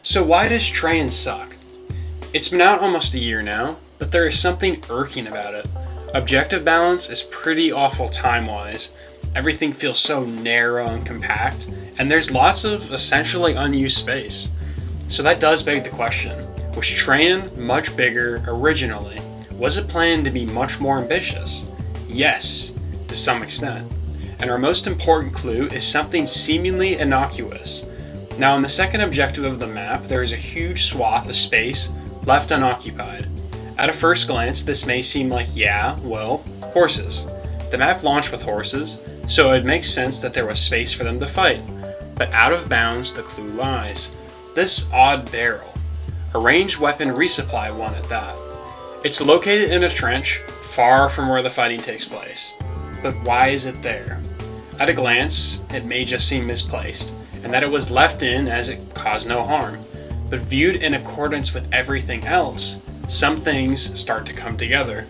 So why does Trayan suck? It's been out almost a year now, but there is something irking about it. Objective balance is pretty awful time-wise. Everything feels so narrow and compact, and there's lots of essentially unused space. So that does beg the question, was Trayan much bigger originally? Was it planned to be much more ambitious? Yes, to some extent. And our most important clue is something seemingly innocuous. Now, in the second objective of the map, there is a huge swath of space left unoccupied. At a first glance, this may seem like, horses. The map launched with horses, so it makes sense that there was space for them to fight. But out of bounds, the clue lies. This odd barrel. A ranged weapon resupply one at that. It's located in a trench, far from where the fighting takes place. But why is it there? At a glance, it may just seem misplaced, and that it was left in as it caused no harm. But viewed in accordance with everything else, some things start to come together.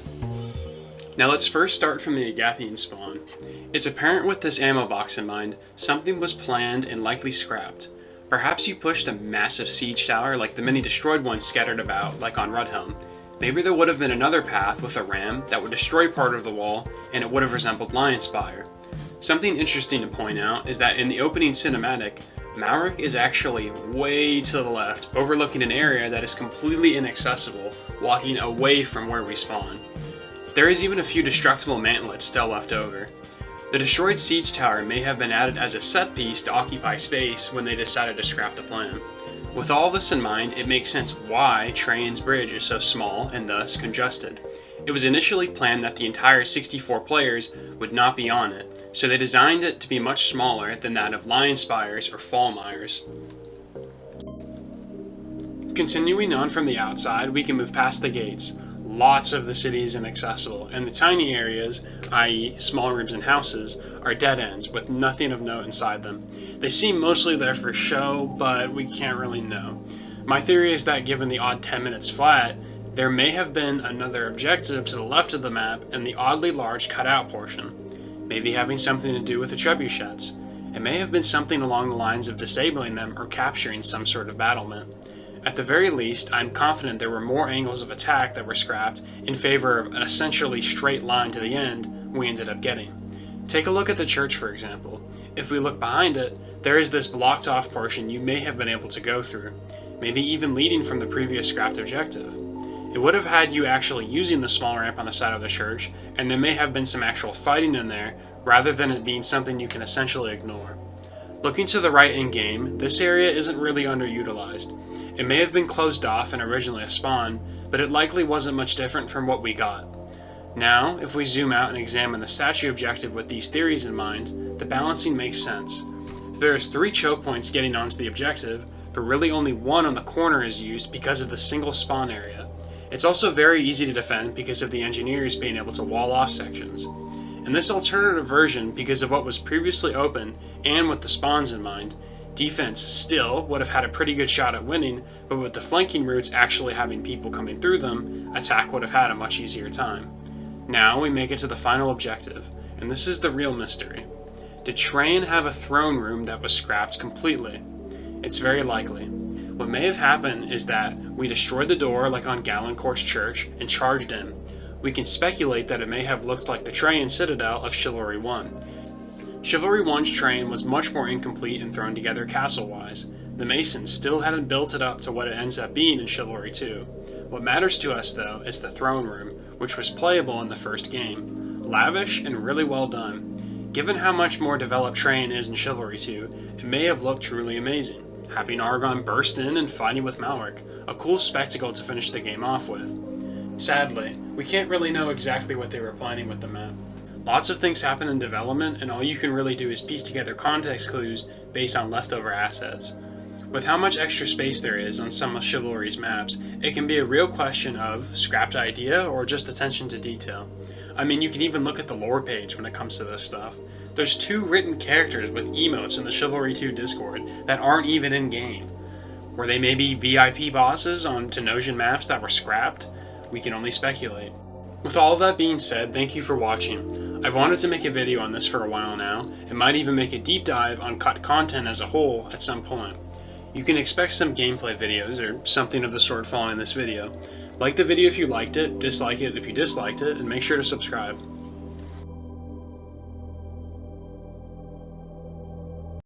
Now let's first start from the Agathian spawn. It's apparent with this ammo box in mind, something was planned and likely scrapped. Perhaps you pushed a massive siege tower like the many destroyed ones scattered about, like on Rudhelm. Maybe there would have been another path with a ram that would destroy part of the wall, and it would have resembled Lion Spire. Something interesting to point out is that in the opening cinematic, Malric is actually way to the left, overlooking an area that is completely inaccessible, walking away from where we spawn. There is even a few destructible mantlets still left over. The destroyed siege tower may have been added as a set piece to occupy space when they decided to scrap the plan. With all this in mind, it makes sense why Trayan's bridge is so small and thus congested. It was initially planned that the entire 64 players would not be on it, so they designed it to be much smaller than that of Lion Spires or Fallmires. Continuing on from the outside, we can move past the gates. Lots of the city is inaccessible, and the tiny areas, i.e. small rooms and houses, are dead ends with nothing of note inside them. They seem mostly there for show, but we can't really know. My theory is that given the odd 10 minutes flat, there may have been another objective to the left of the map and the oddly large cutout portion, maybe having something to do with the trebuchets. It may have been something along the lines of disabling them or capturing some sort of battlement. At the very least, I'm confident there were more angles of attack that were scrapped in favor of an essentially straight line to the end we ended up getting. Take a look at the church, for example. If we look behind it, there is this blocked off portion you may have been able to go through, maybe even leading from the previous scrapped objective. It would have had you actually using the small ramp on the side of the church, and there may have been some actual fighting in there, rather than it being something you can essentially ignore. Looking to the right in game, this area isn't really underutilized. It may have been closed off and originally a spawn, but it likely wasn't much different from what we got. Now, if we zoom out and examine the statue objective with these theories in mind, the balancing makes sense. There's 3 choke points getting onto the objective, but really only one on the corner is used because of the single spawn area. It's also very easy to defend because of the engineers being able to wall off sections. In this alternative version, because of what was previously open and with the spawns in mind, defense still would have had a pretty good shot at winning, but with the flanking routes actually having people coming through them, attack would have had a much easier time. Now we make it to the final objective, and this is the real mystery. Did Trayan have a throne room that was scrapped completely? It's very likely. What may have happened is that we destroyed the door like on Galencourt's church and charged in. We can speculate that it may have looked like the Trayan Citadel of Chivalry 1. Chivalry 1's Trayan was much more incomplete and thrown together castle-wise. The Masons still hadn't built it up to what it ends up being in Chivalry 2. What matters to us, though, is the throne room, which was playable in the first game. Lavish and really well done. Given how much more developed Trayan is in Chivalry 2, it may have looked truly amazing. Having Argon burst in and fighting with Malric, a cool spectacle to finish the game off with. Sadly, we can't really know exactly what they were planning with the map. Lots of things happen in development, and all you can really do is piece together context clues based on leftover assets. With how much extra space there is on some of Chivalry's maps, it can be a real question of scrapped idea or just attention to detail. I mean, you can even look at the lore page when it comes to this stuff. There's 2 written characters with emotes in the Chivalry 2 Discord that aren't even in game. Were they maybe VIP bosses on Tenosian maps that were scrapped? We can only speculate. With all of that being said, thank you for watching. I've wanted to make a video on this for a while now, and might even make a deep dive on cut content as a whole at some point. You can expect some gameplay videos or something of the sort following this video. Like the video if you liked it, dislike it if you disliked it, and make sure to subscribe.